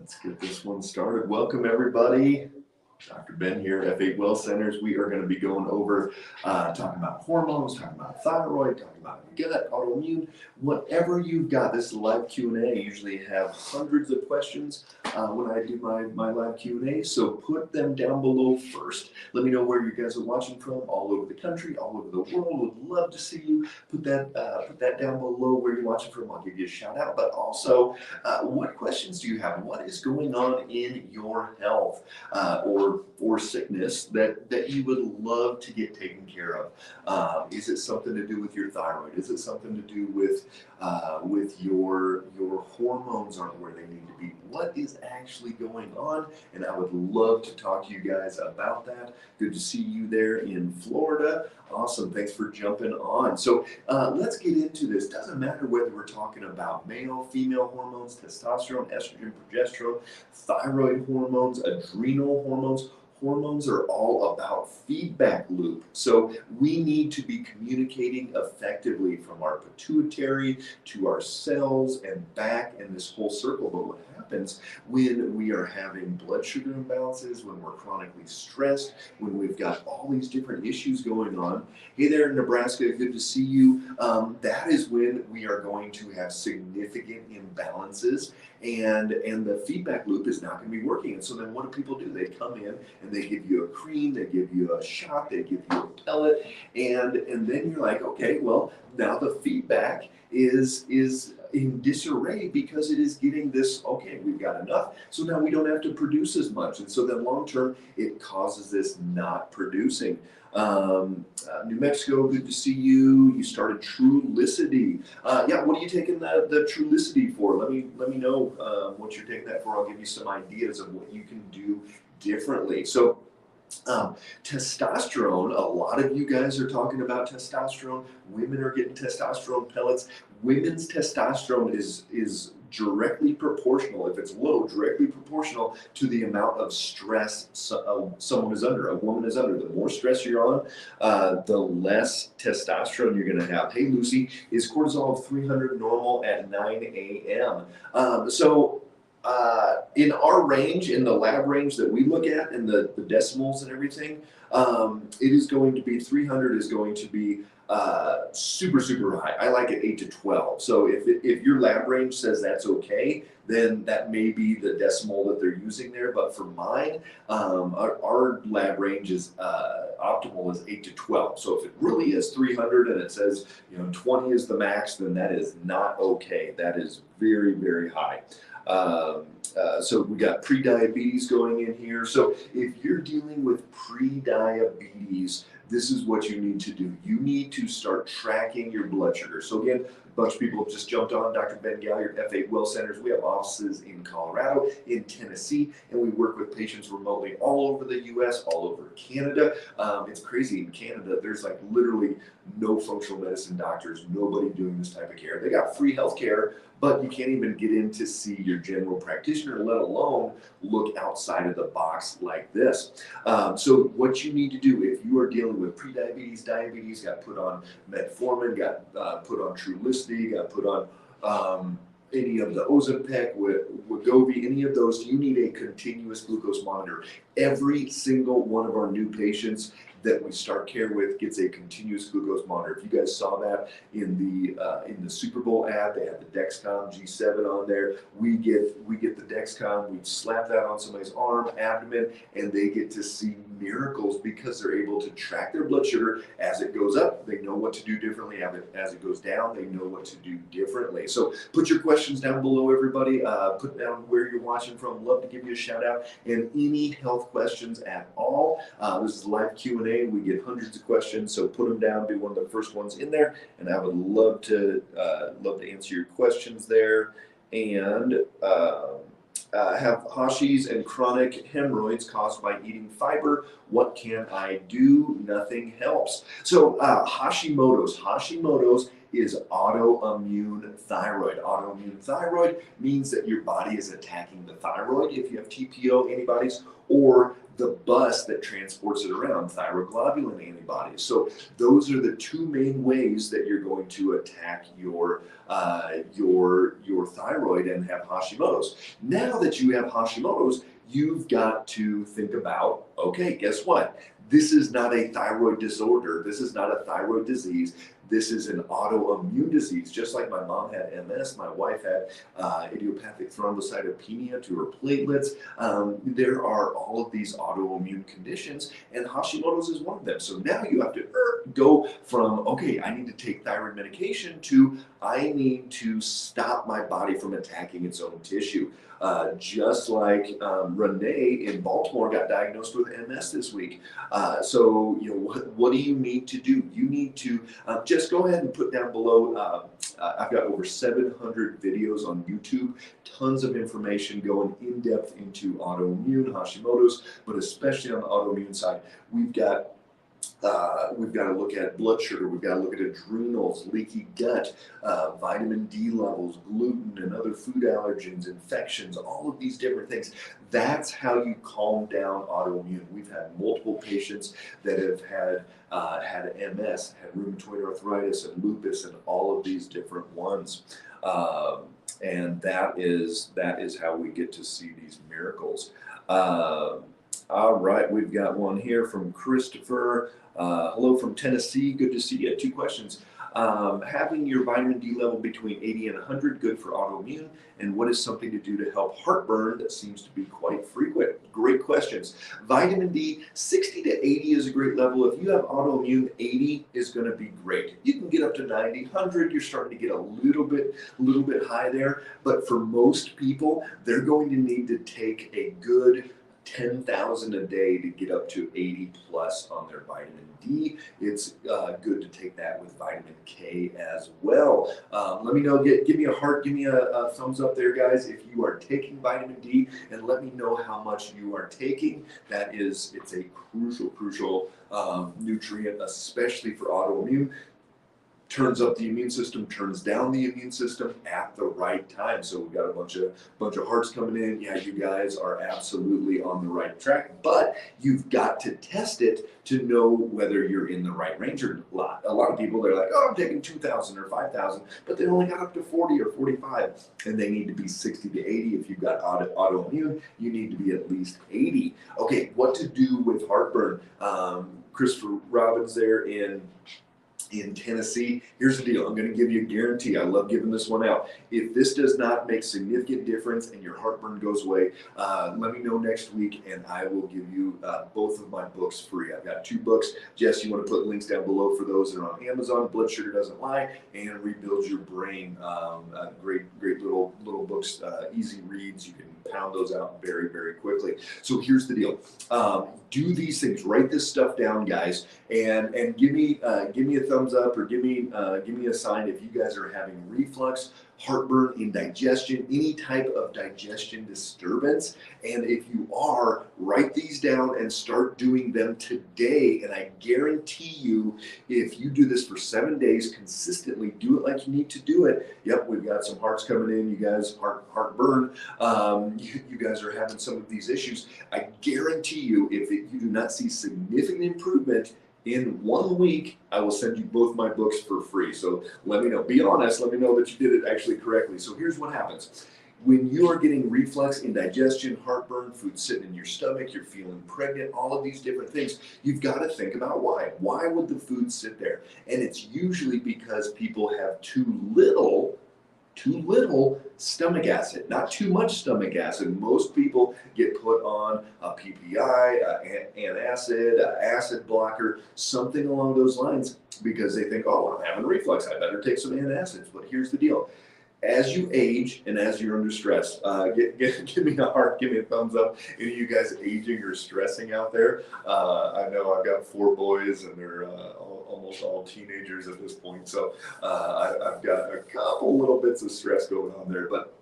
Let's get this one started. Welcome, everybody. Dr. Ben here, F8 Well Centers. We are going to be going over talking about hormones, talking about thyroid, talking about gut, autoimmune, whatever you've got. This is a live Q&A. I usually have hundreds of questions when I do my live Q&A, so put them down below first. Let me know where you guys are watching from, all over the country, all over the world. Would love to see you. Put that down below where you're watching from. I'll give you a shout out. But also, what questions do you have? What is going on in your health or sickness that you would love to get taken care of? Is it something to do with your thyroid? Is it something to do with your hormones aren't where they need to be? What is actually going on? And I would love to talk to you guys about that. Good to see you there in Florida. Awesome. Thanks for jumping on. So let's get into this. Doesn't matter whether we're talking about male, female hormones, testosterone, estrogen, progesterone, thyroid hormones, adrenal hormones. Hormones are all about feedback loop. So we need to be communicating effectively from our pituitary to our cells and back in this whole circle. But what happens when we are having blood sugar imbalances, when we're chronically stressed, when we've got all these different issues going on? Hey there, Nebraska, good to see you. That is when we are going to have significant imbalances, and the feedback loop is not going to be working. And so then what do people do? They come in and they give you a cream, they give you a shot, they give you a pellet, and then you're like, okay, well, now the feedback is in disarray because it is getting this, okay, we've got enough, so now we don't have to produce as much. And so then long term, it causes this not producing. New Mexico, good to see you. You started Trulicity. Yeah, what are you taking the Trulicity for? Let me know what you're taking that for. I'll give you some ideas of what you can do differently. So testosterone, a lot of you guys are talking about testosterone. Women are getting testosterone pellets. Women's testosterone is directly proportional, if it's low, directly proportional to the amount of stress someone is under, a woman is under. The more stress you're on, the less testosterone you're going to have. Hey, Lucy, is cortisol of 300 normal at 9 a.m.? In our range, in the lab range that we look at, in the decimals and everything, it is going to be 300 is going to be super, super high. I like it 8 to 12. So if your lab range says that's okay, then that may be the decimal that they're using there. But for mine, our lab range is optimal is 8 to 12. So if it really is 300 and it says 20 is the max, then that is not okay. That is very, very high. So we got pre-diabetes going in here. So if you're dealing with pre-diabetes, this is what you need to do. You need to start tracking your blood sugar. So again, a bunch of people have just jumped on. Dr. Ben Galliard, F8 Well Centers. We have offices in Colorado, in Tennessee, and we work with patients remotely all over the U.S., all over Canada. It's crazy. In Canada, there's like literally no functional medicine doctors, nobody doing this type of care. They got free health care, but you can't even get in to see your general practitioner, let alone look outside of the box like this. So what you need to do if you are dealing with prediabetes, diabetes, got put on metformin, got put on Trulicity, got put on any of the Ozempic, Wegovy, any of those, you need a continuous glucose monitor. Every single one of our new patients that we start care with gets a continuous glucose monitor. If you guys saw that in the Super Bowl ad, they had the Dexcom G7 on there. We get the Dexcom, we slap that on somebody's arm, abdomen, and they get to see miracles because they're able to track their blood sugar as it goes up. They know what to do differently. As it goes down, they know what to do differently. So put your questions down below, everybody. Put down where you're watching from. Love to give you a shout out. And any health questions at all. This is live Q&A. We get hundreds of questions, so put them down. Be one of the first ones in there, and I would love to answer your questions there. And have Hashis and chronic hemorrhoids caused by eating fiber. What can I do? Nothing helps. So Hashimoto's is autoimmune thyroid. Autoimmune thyroid means that your body is attacking the thyroid if you have TPO antibodies, or the bus that transports it around, thyroglobulin antibodies. So those are the two main ways that you're going to attack your thyroid and have Hashimoto's. Now that you have Hashimoto's, you've got to think about, okay, guess what? This is not a thyroid disorder. This is not a thyroid disease. This is an autoimmune disease. Just like my mom had MS, my wife had idiopathic thrombocytopenia to her platelets. There are all of these autoimmune conditions, and Hashimoto's is one of them. So now you have to go from, okay, I need to take thyroid medication to I need to stop my body from attacking its own tissue. Just like Renee in Baltimore got diagnosed with MS this week. So, what do you need to do? You need to just go ahead and put down below. I've got over 700 videos on YouTube, tons of information going in depth into autoimmune, Hashimoto's, but especially on the autoimmune side, we've got to look at blood sugar, we've got to look at adrenals, leaky gut, vitamin D levels, gluten and other food allergens, infections, all of these different things. That's how you calm down autoimmune. We've had multiple patients that have had MS, had rheumatoid arthritis and lupus and all of these different ones. And that is how we get to see these miracles. All right, we've got one here from Christopher. Hello from Tennessee. Good to see you. 2 questions. Having your vitamin D level between 80 and 100, good for autoimmune? And what is something to do to help heartburn that seems to be quite frequent? Great questions. Vitamin D, 60 to 80 is a great level. If you have autoimmune, 80 is going to be great. You can get up to 90, 100. You're starting to get a little bit high there. But for most people, they're going to need to take a good 10,000 a day to get up to 80 plus on their vitamin D. It's good to take that with vitamin K as well. Let me know, give me a heart, give me a thumbs up there, guys, if you are taking vitamin D, and let me know how much you are taking. It's a crucial nutrient, especially for autoimmune. Turns up the immune system, turns down the immune system at the right time. So we've got a bunch of hearts coming in. Yeah, you guys are absolutely on the right track, but you've got to test it to know whether you're in the right range or not. A lot of people, they're like, oh, I'm taking 2,000 or 5,000, but they only got up to 40 or 45, and they need to be 60 to 80. If you've got autoimmune, you need to be at least 80. Okay, what to do with heartburn? Christopher Robbins there in Tennessee. Here's the deal. I'm going to give you a guarantee. I love giving this one out. If this does not make significant difference and your heartburn goes away, let me know next week and I will give you both of my books free. I've got 2 books. Jess, you want to put links down below for those that are on Amazon. Blood Sugar Doesn't Lie and Rebuild Your Brain. Great little books, easy reads. You can pound those out very quickly. So here's the deal. Do these things. Write this stuff down, guys, and give me a thumbs up or give me a sign if you guys are having reflux, heartburn, indigestion, any type of digestion disturbance. And if you are, write these down and start doing them today. And I guarantee you, if you do this for 7 days consistently, do it like you need to do it. Yep, we've got some hearts coming in. You guys, heartburn. You guys are having some of these issues. I guarantee you, if you do not see significant improvement in 1 week, I will send you both my books for free. So let me know. Be honest. Let me know that you did it actually correctly. So here's what happens. When you are getting reflux, indigestion, heartburn, food sitting in your stomach, you're feeling pregnant, all of these different things, you've got to think about why. Why would the food sit there? And it's usually because people have too little stomach acid, not too much stomach acid. Most people get put on a PPI, antacid, acid blocker, something along those lines because they think, oh, I'm having reflux, I better take some antacids. But here's the deal. As you age and as you're under stress, give me a heart, give me a thumbs up. Any of you guys aging or stressing out there? I know I've got 4 boys and they're almost all teenagers at this point. So I've got a couple little bits of stress going on there. But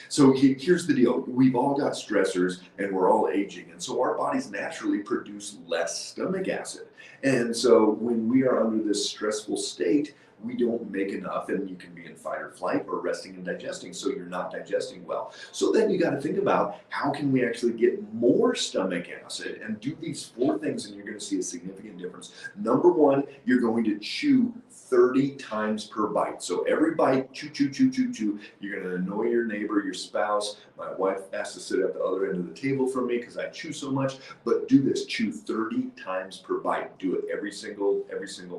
so here's the deal. We've all got stressors and we're all aging. And so our bodies naturally produce less stomach acid. And so when we are under this stressful state, we don't make enough, and you can be in fight or flight or resting and digesting, so you're not digesting well. So then you got to think about how can we actually get more stomach acid, and do these 4 things, and you're going to see a significant difference. Number 1, you're going to chew 30 times per bite. So every bite, chew, chew, chew, chew, chew. You're going to annoy your neighbor, your spouse. My wife has to sit at the other end of the table from me because I chew so much. But do this, chew 30 times per bite. Do it every single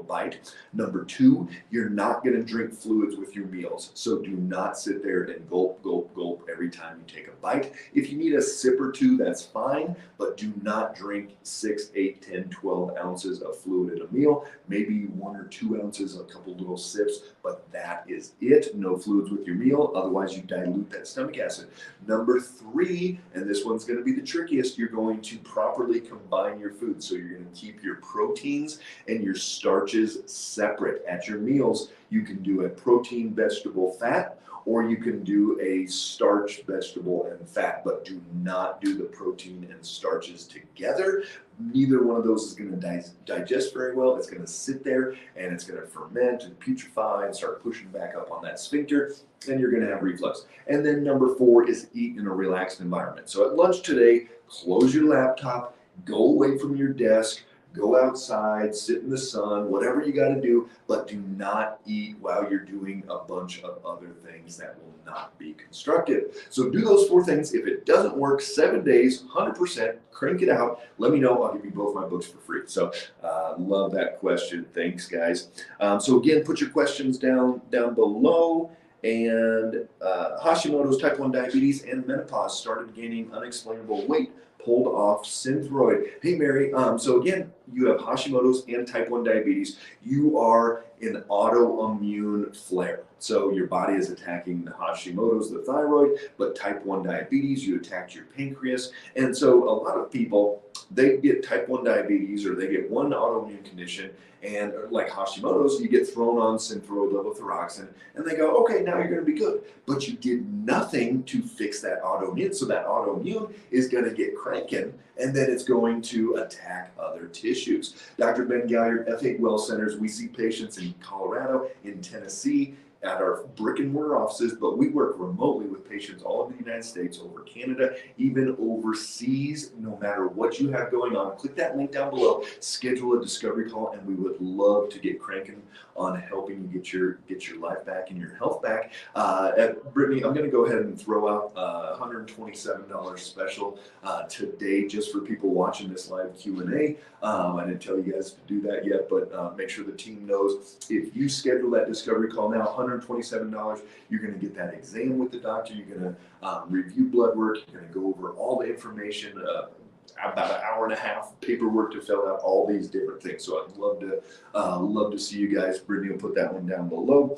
bite. Number 2, you're not going to drink fluids with your meals. So do not sit there and gulp, gulp, gulp every time you take a bite. If you need a sip or 2, that's fine, but do not drink 6, 8, 10, 12 ounces of fluid at a meal. Maybe 1 or 2 ounces, a couple little sips, but that is it. No fluids with your meal, otherwise you dilute that stomach acid. Number 3, and this one's going to be the trickiest, you're going to properly combine your food. So you're going to keep your proteins and your starches separate. At your meals, you can do a protein, vegetable, fat, or you can do a starch, vegetable, and fat, but do not do the protein and starches together. Neither one of those is going to digest very well. It's going to sit there and it's going to ferment and putrefy and start pushing back up on that sphincter, and you're going to have reflux. And then number 4 is eat in a relaxed environment. So at lunch today, close your laptop, go away from your desk, go outside, sit in the sun, whatever you got to do, but do not eat while you're doing a bunch of other things that will not be constructive. So do those 4 things. If it doesn't work, 7 days, 100%, crank it out. Let me know. I'll give you both my books for free. So love that question. Thanks, guys. So again, put your questions down below. And Hashimoto's, type 1 diabetes, and menopause, started gaining unexplainable weight, pulled off Synthroid. Hey, Mary, so again, you have Hashimoto's and type 1 diabetes. You are in autoimmune flare. So your body is attacking the Hashimoto's, the thyroid, but type 1 diabetes, you attacked your pancreas. And so a lot of people, they get type 1 diabetes, or they get one autoimmune condition, and like Hashimoto's, you get thrown on Synthroid, levothyroxine, and they go, okay, now you're going to be good. But you did nothing to fix that autoimmune. So that autoimmune is going to get cranking, and then it's going to attack other tissues. Dr. Ben Galliard, F8 Well Centers, we see patients in Colorado, in Tennessee, at our brick and mortar offices, but we work remotely with patients all over the United States, over Canada, even overseas. No matter what you have going on, click that link down below, schedule a discovery call, and we would love to get cranking on helping you get your life back and your health back. Brittany, I'm going to go ahead and throw out a $127 special today, just for people watching this live Q&A. I didn't tell you guys to do that yet, but make sure the team knows, if you schedule that discovery call now, $127, you're going to get that exam with the doctor. You're going to review blood work. You're going to go over all the information, about an hour and a half paperwork to fill out, all these different things. So I'd love to see you guys. Brittany will put that one down below.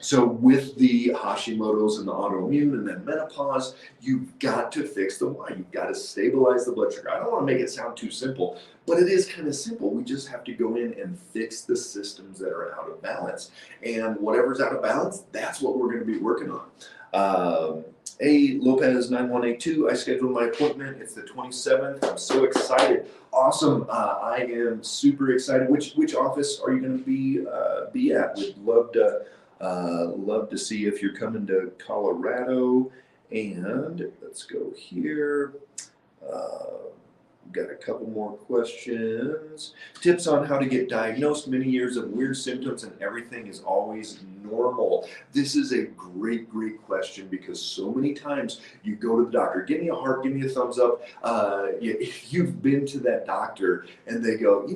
So with the Hashimoto's and the autoimmune and then menopause, you've got to fix the why. You've got to stabilize the blood sugar. I don't want to make it sound too simple, but it is kind of simple. We just have to go in and fix the systems that are out of balance. And whatever's out of balance, that's what we're going to be working on. A Lopez 9182, I scheduled my appointment. It's the 27th. I'm so excited. Awesome. I am super excited. Which office are you going to be at? We'd love to see if you're coming to Colorado. And let's go here. Got a couple more questions. Tips on how to get diagnosed. Many years of weird symptoms and everything is always normal. This is a great question, because so many times you go to the doctor, give me a heart, give me a thumbs up. If you've been to that doctor and they go,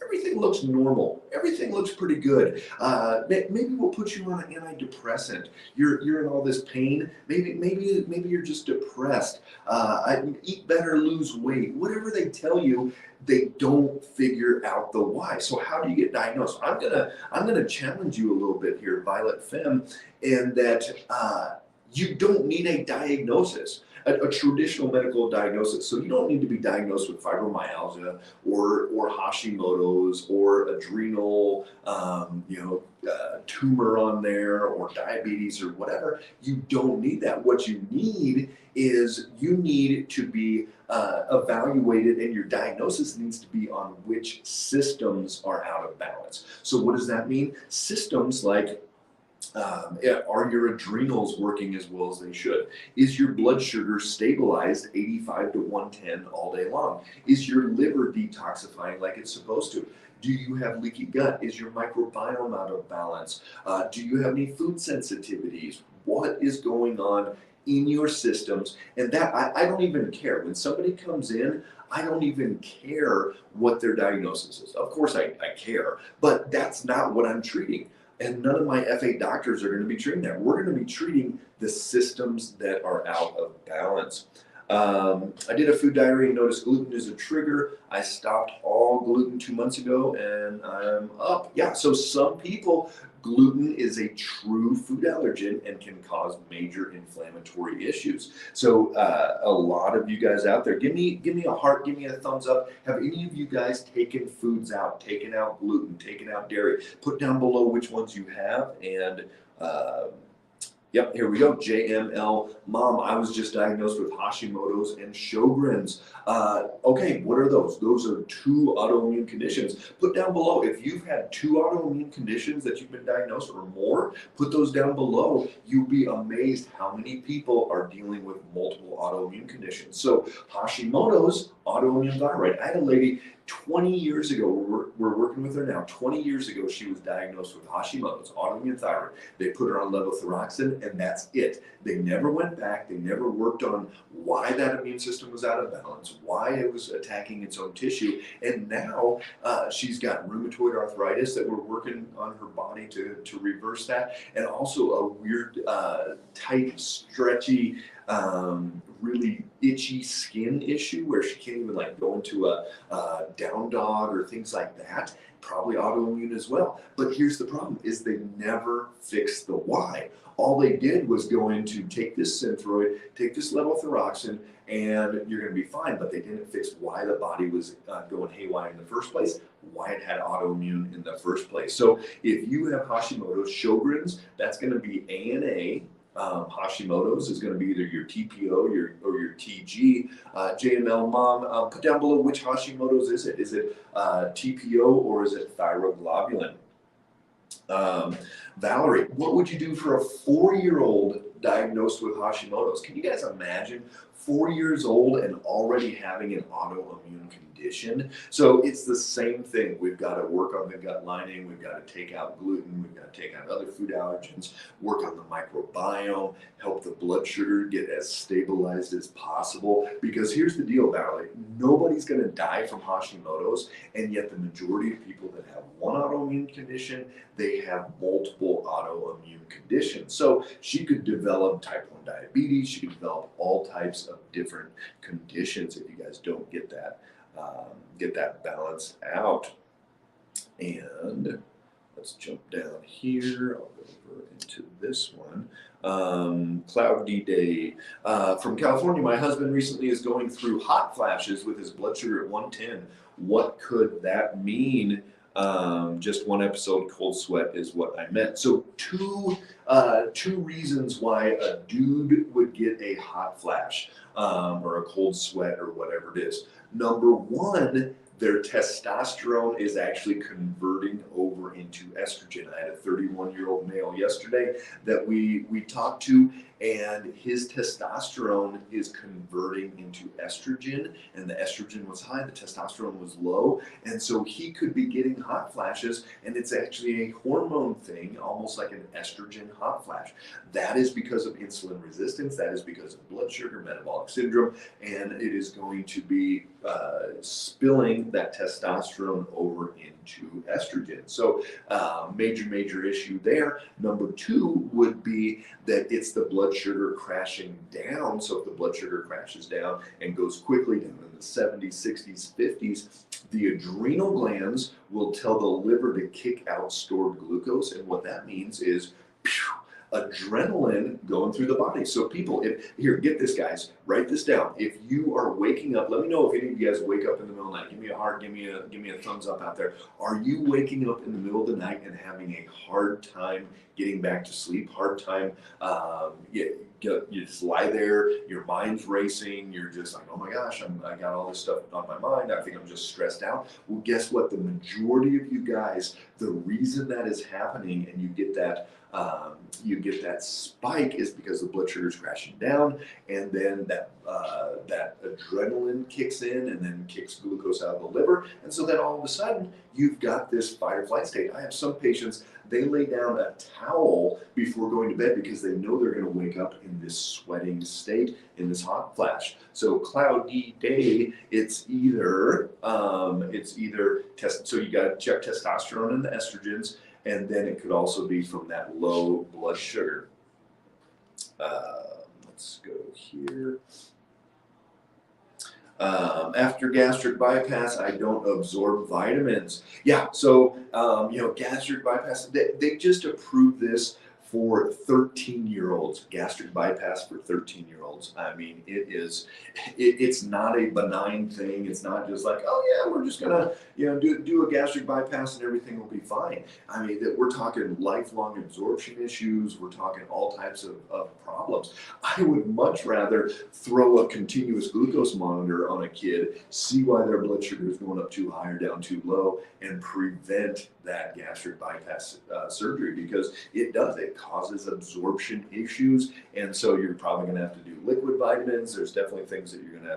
everything looks normal. Everything looks pretty good. Maybe we'll put you on an antidepressant. You're in all this pain. Maybe you're just depressed. Eat better, lose weight. Whatever they tell you, they don't figure out the why. So how do you get diagnosed? I'm gonna challenge you a little bit here, Violet Femme, in that you don't need a diagnosis. a traditional medical diagnosis. So you don't need to be diagnosed with fibromyalgia or Hashimoto's or adrenal, tumor on there or diabetes or whatever. You don't need that. What you need is you need to be evaluated, and your diagnosis needs to be on which systems are out of balance. So what does that mean? Systems like are your adrenals working as well as they should? Is your blood sugar stabilized 85 to 110 all day long? Is your liver detoxifying like it's supposed to? Do you have leaky gut? Is your microbiome out of balance? Do you have any food sensitivities? What is going on in your systems? And that I don't even care. When somebody comes in, I don't even care what their diagnosis is. Of course, I care, but that's not what I'm treating. And none of my FA doctors are going to be treating that. We're going to be treating the systems that are out of balance. I did a food diary and noticed gluten is a trigger. I stopped all gluten 2 months ago and I'm up. Yeah, so some people, gluten is a true food allergen and can cause major inflammatory issues. So a lot of you guys out there, give me a heart, give me a thumbs up. Have any of you guys taken foods out, taken out gluten, taken out dairy? Put down below which ones you have. And yep, here we go. JML Mom, I was just diagnosed with Hashimoto's and Sjogren's. Okay, what are those? Those are 2 autoimmune conditions. Put down below if you've had 2 autoimmune conditions that you've been diagnosed or more. Put those down below. You'll be amazed how many people are dealing with multiple autoimmune conditions. So Hashimoto's, autoimmune thyroid. I had a lady 20 years ago, we're working with her now. 20 years ago, she was diagnosed with Hashimoto's, autoimmune thyroid. They put her on levothyroxine, and that's it. They never went back. They never worked on why that immune system was out of balance, why it was attacking its own tissue. And now she's got rheumatoid arthritis that we're working on her body to reverse that. And also a weird, tight, stretchy, really itchy skin issue where she can't even like go into a down dog or things like that. Probably autoimmune as well. But here's the problem is they never fixed the why. All they did was go into take this Synthroid, take this levothyroxine, and you're going to be fine. But they didn't fix why the body was going haywire in the first place, why it had autoimmune in the first place. So if you have Hashimoto's, Sjogren's, that's going to be ANA. Hashimoto's is going to be either your TPO or your TG. JML Mom, put down below which Hashimoto's is it? Is it TPO or is it thyroglobulin? Valerie, what would you do for a 4-year-old diagnosed with Hashimoto's? Can you guys imagine 4 years old and already having an autoimmune condition? So it's the same thing. We've got to work on the gut lining. We've got to take out gluten. We've got to take out other food allergens, work on the microbiome, help the blood sugar get as stabilized as possible. Because here's the deal, Valerie, nobody's going to die from Hashimoto's, and yet the majority of people that have one autoimmune condition, they have multiple autoimmune conditions. So she could develop type 1 diabetes. She could develop all types of different conditions if you guys don't get that balance out. And let's jump down here. I'll go over into this one. Cloudy day. From California, my husband recently is going through hot flashes with his blood sugar at 110. What could that mean? Just one episode, cold sweat is what I meant. So two reasons why a dude would get a hot flash or a cold sweat or whatever it is. Number one, their testosterone is actually converting over into estrogen. I had a 31-year-old male yesterday that we talked to, and his testosterone is converting into estrogen, and the estrogen was high, the testosterone was low, and so he could be getting hot flashes, and it's actually a hormone thing, almost like an estrogen hot flash. That is because of insulin resistance, that is because of blood sugar, metabolic syndrome, and it is going to be spilling that testosterone over into estrogen. So major issue there. Number two would be that it's the blood sugar crashing down. So if the blood sugar crashes down and goes quickly down in the 70s, 60s, 50s, the adrenal glands will tell the liver to kick out stored glucose. And what that means is adrenaline going through the body. So people, if here, get this, guys, write this down. If you are waking up, let me know if any of you guys wake up in the middle of the night. Give me a heart, give me a thumbs up out there. Are you waking up in the middle of the night and having a hard time getting back to sleep? Hard time, you just lie there, your mind's racing, you're just like, oh my gosh, I got all this stuff on my mind, I think I'm just stressed out. Well, guess what? The majority of you guys, the reason that is happening and you get that spike is because the blood sugar is crashing down, and then that adrenaline kicks in and then kicks glucose out of the liver, and so then all of a sudden you've got this fight or flight state. I have some patients, they lay down a towel before going to bed because they know they're going to wake up in this sweating state, in this hot flash. So cloudy day, it's either so you got to check testosterone and the estrogens, and then it could also be from that low blood sugar. Let's go here. After gastric bypass, I don't absorb vitamins. Yeah, so gastric bypass, they just approved this for 13-year-olds, gastric bypass for 13-year-olds. I mean, it's not a benign thing. It's not just like, oh yeah, we're just gonna do a gastric bypass and everything will be fine. I mean, that we're talking lifelong absorption issues. We're talking all types of problems. I would much rather throw a continuous glucose monitor on a kid, see why their blood sugar is going up too high or down too low, and prevent that gastric bypass surgery, because it causes absorption issues, and so you're probably going to have to do liquid vitamins. There's definitely things that you're going to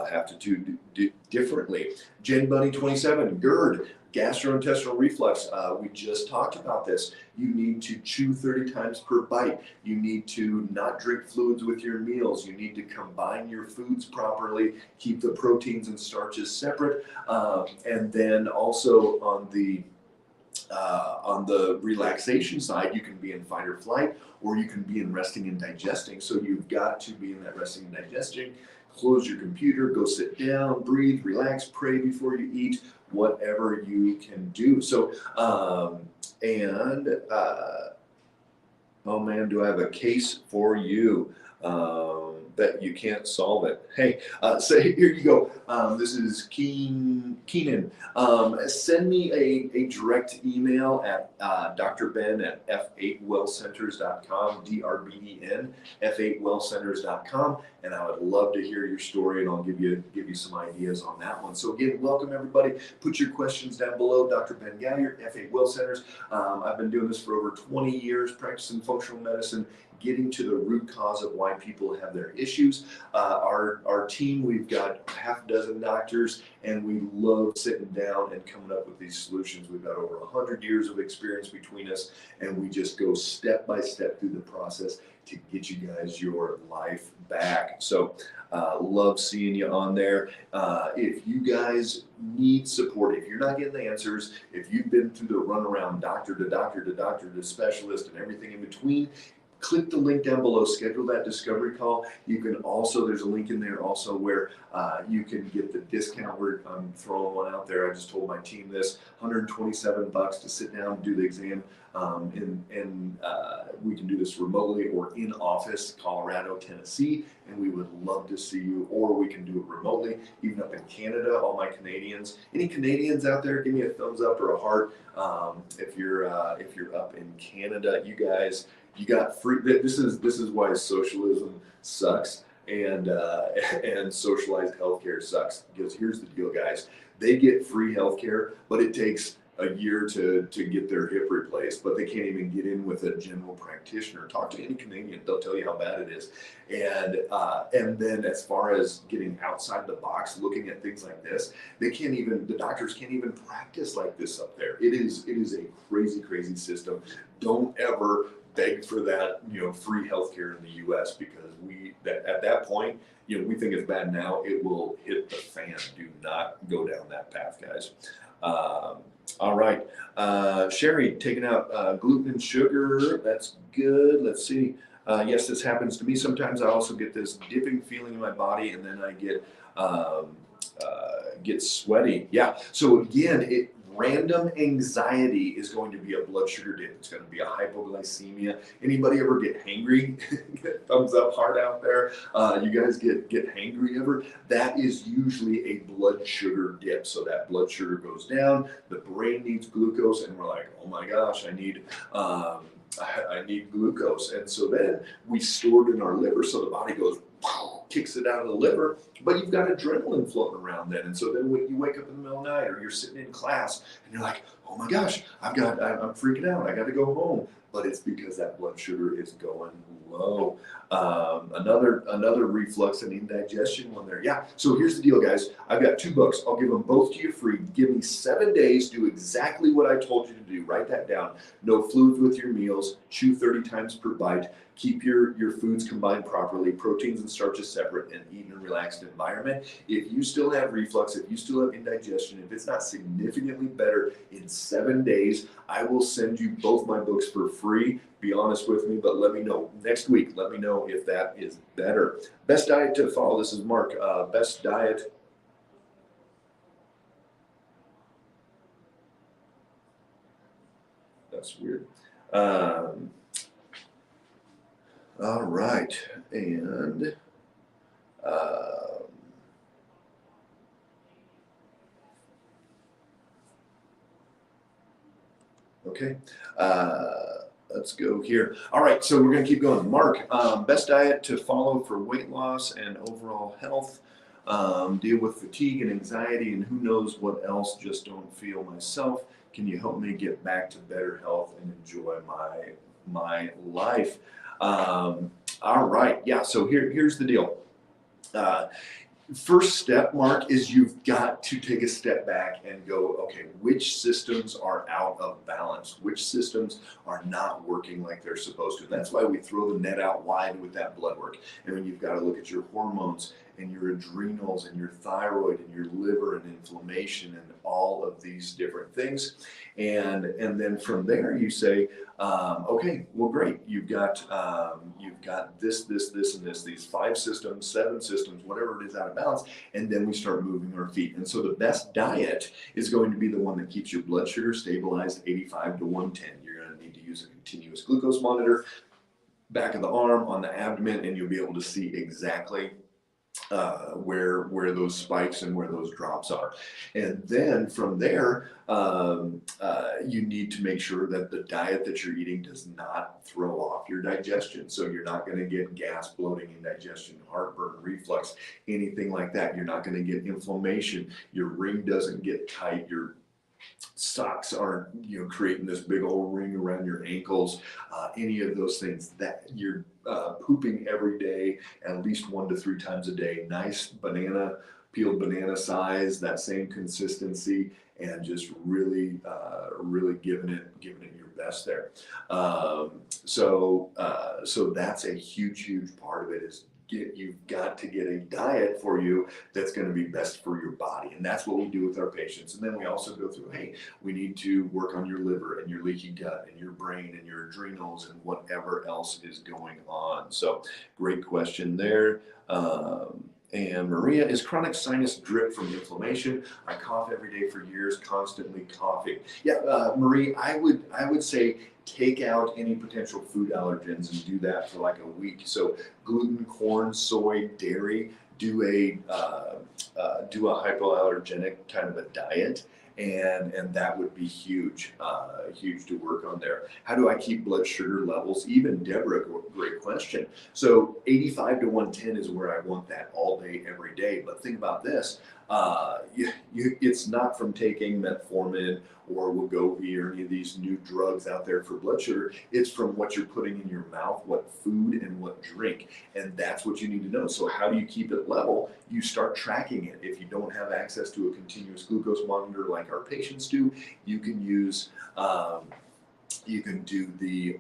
have to do differently. Jen Bunny 27, GERD, gastrointestinal reflux. We just talked about this. You need to chew 30 times per bite. You need to not drink fluids with your meals. You need to combine your foods properly, keep the proteins and starches separate, and then also on the relaxation side, you can be in fight or flight, or you can be in resting and digesting. So you've got to be in that resting and digesting. Close your computer, go sit down, breathe, relax, pray before you eat, whatever you can do. So, oh man, do I have a case for you? That you can't solve it. Hey, so here you go. This is Keenan. Send me a direct email at drben at f8wellcenters.com, DRBEN, f8wellcenters.com, and I would love to hear your story, and I'll give you some ideas on that one. So again, welcome everybody. Put your questions down below. Dr. Ben Gallier, F8 Well Centers. I've been doing this for over 20 years, practicing functional medicine, getting to the root cause of why people have their issues. Our team, we've got half a dozen doctors, and we love sitting down and coming up with these solutions. We've got over 100 years of experience between us, and we just go step by step through the process to get you guys your life back. So love seeing you on there. If you guys need support, if you're not getting the answers, if you've been through the runaround doctor to doctor to doctor to specialist and everything in between, click the link down below, schedule that discovery call. You can also, there's a link in there also where you can get the discount. I'm throwing one out there. I just told my team this, $127 to sit down and do the exam. We can do this remotely or in office, Colorado, Tennessee, and we would love to see you, or we can do it remotely, even up in Canada. All my Canadians, any Canadians out there, give me a thumbs up or a heart. If you're up in Canada, you guys, you got free. This is why socialism sucks and socialized healthcare sucks. Because here's the deal, guys: they get free healthcare, but it takes a year to get their hip replaced. But they can't even get in with a general practitioner. Talk to any Canadian; they'll tell you how bad it is. And then as far as getting outside the box, looking at things like this, the doctors can't even practice like this up there. It is a crazy system. Don't ever beg for that, free healthcare in the U.S. because at that point, we think it's bad now. It will hit the fan. Do not go down that path, guys. All right, Sherry, taking out gluten and sugar. That's good. Let's see. Yes, this happens to me sometimes. I also get this dipping feeling in my body, and then I get sweaty. Yeah. So again, Random anxiety is going to be a blood sugar dip. It's going to be a hypoglycemia. Anybody ever get hangry? Thumbs up hard out there. You guys get hangry ever? That is usually a blood sugar dip. So that blood sugar goes down, the brain needs glucose, and we're like, oh my gosh, I need glucose. And so then we store it in our liver, so the body goes, kicks it out of the liver, but you've got adrenaline floating around then. And so then when you wake up in the middle of the night or you're sitting in class and you're like, oh my gosh, I'm freaking out, I got to go home. But it's because that blood sugar is going low. Another reflux and indigestion one there. Yeah, so here's the deal, guys. I've got 2 books. I'll give them both to you free. Give me 7 days. Do exactly what I told you to do. Write that down. No fluids with your meals. Chew 30 times per bite. Keep your foods combined properly. Proteins and starches separate, and eat in a relaxed environment. If you still have reflux, if you still have indigestion, if it's not significantly better in 7 days, I will send you both my books for free. Be honest with me, but let me know next week. Let me know if that is better. Best diet to follow. This is Mark. Best diet. That's weird. All right, and okay, let's go here. All right, so we're gonna keep going. Mark, best diet to follow for weight loss and overall health. Deal with fatigue and anxiety and who knows what else. Just don't feel myself. Can you help me get back to better health and enjoy my life? All right, yeah, so here's the deal. First step, Mark, is you've got to take a step back and go, okay, which systems are out of balance? Which systems are not working like they're supposed to? That's why we throw the net out wide with that blood work. And then you've got to look at your hormones and your adrenals and your thyroid and your liver and inflammation and all of these different things. And then from there you say, okay, well, great. You've got this, and this, these 5 systems, 7 systems, whatever it is out of balance. And then we start moving our feet. And so the best diet is going to be the one that keeps your blood sugar stabilized 85 to 110. You're going to need to use a continuous glucose monitor, back of the arm, on the abdomen, and you'll be able to see exactly where those spikes and where those drops are. And then from there, you need to make sure that the diet that you're eating does not throw off your digestion. So you're not going to get gas, bloating, indigestion, heartburn, reflux, anything like that. You're not going to get inflammation. Your ring doesn't get tight. Your socks aren't creating this big old ring around your ankles. Any of those things that you're pooping every day, at least 1 to 3 times a day. Nice banana, peeled banana size, that same consistency, and just really giving it your best there. So that's a huge part of it. Is you've got to get a diet for you that's going to be best for your body. And that's what we do with our patients. And then we also go through, hey, we need to work on your liver and your leaky gut and your brain and your adrenals and whatever else is going on. So great question there. And Maria, is chronic sinus drip from inflammation? I cough every day for years, constantly coughing. Yeah, Marie, I would say take out any potential food allergens and do that for like a week. So gluten, corn, soy, dairy. Do a hypoallergenic kind of a diet. And that would be huge to work on there. How do I keep blood sugar levels even? Deborah, great question. So 85 to 110 is where I want that all day, every day. But think about this. It's not from taking metformin or Wegovy or any of these new drugs out there for blood sugar. It's from what you're putting in your mouth, what food and what drink. And that's what you need to know. So how do you keep it level? You start tracking it. If you don't have access to a continuous glucose monitor like our patients do, you can use you can do the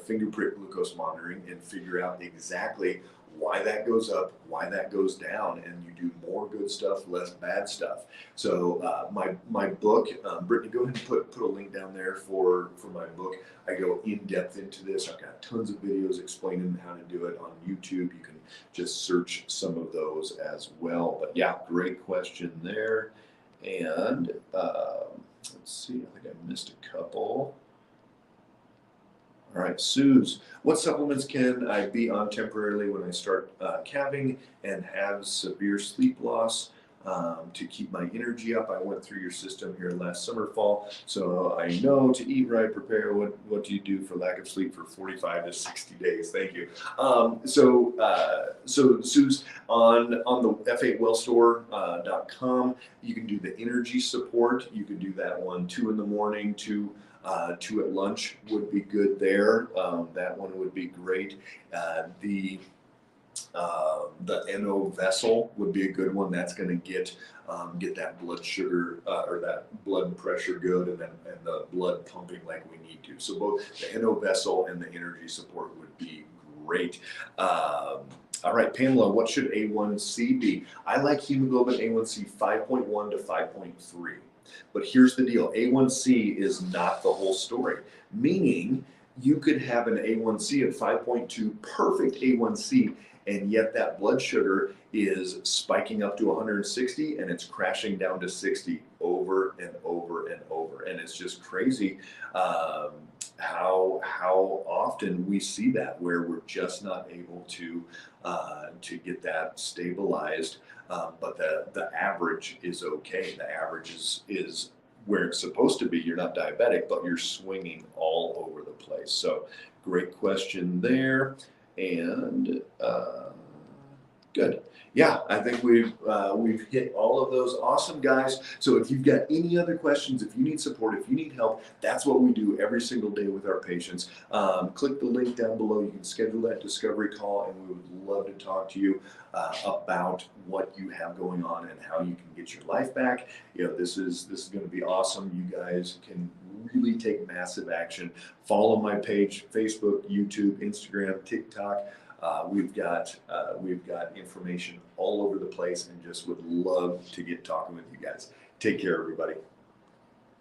finger prick glucose monitoring and figure out exactly why that goes up, why that goes down, and you do more good stuff, less bad stuff. So my book, Brittany, go ahead and put a link down there for my book. I go in depth into this. I've got tons of videos explaining how to do it on YouTube. You can just search some of those as well. But yeah, great question there. And Let's see, I think I missed a couple. All right, Suze, what supplements can I be on temporarily when I start calving and have severe sleep loss to keep my energy up? I went through your system here last summer, fall, so I know to eat right, prepare. What do you do for lack of sleep for 45 to 60 days? Thank you. So Suze, on the f8wellstore.com, you can do the energy support. You can do that one 2 in the morning, 2 at lunch would be good there. That one would be great. The NO vessel would be a good one. That's going to get that blood sugar or that blood pressure good, and the blood pumping like we need to. So both the NO vessel and the energy support would be great. All right, Pamela, what should A1C be? I like hemoglobin A1C 5.1 to 5.3. But here's the deal, A1C is not the whole story, meaning you could have an A1C of 5.2, perfect A1C, and yet that blood sugar is spiking up to 160 and it's crashing down to 60 over and over and over. And it's just crazy how often we see that, where we're just not able to get that stabilized. But the average is okay. The average is where it's supposed to be. You're not diabetic, but you're swinging all over the place. So great question there. And good. Yeah, I think we've hit all of those. Awesome, guys. So if you've got any other questions, if you need support, if you need help, that's what we do every single day with our patients. Click the link down below. You can schedule that discovery call, and we would love to talk to you about what you have going on and how you can get your life back. You know, this is going to be awesome. You guys can really take massive action. Follow my page: Facebook, YouTube, Instagram, TikTok. We've got information all over the place, and just would love to get talking with you guys. Take care, everybody.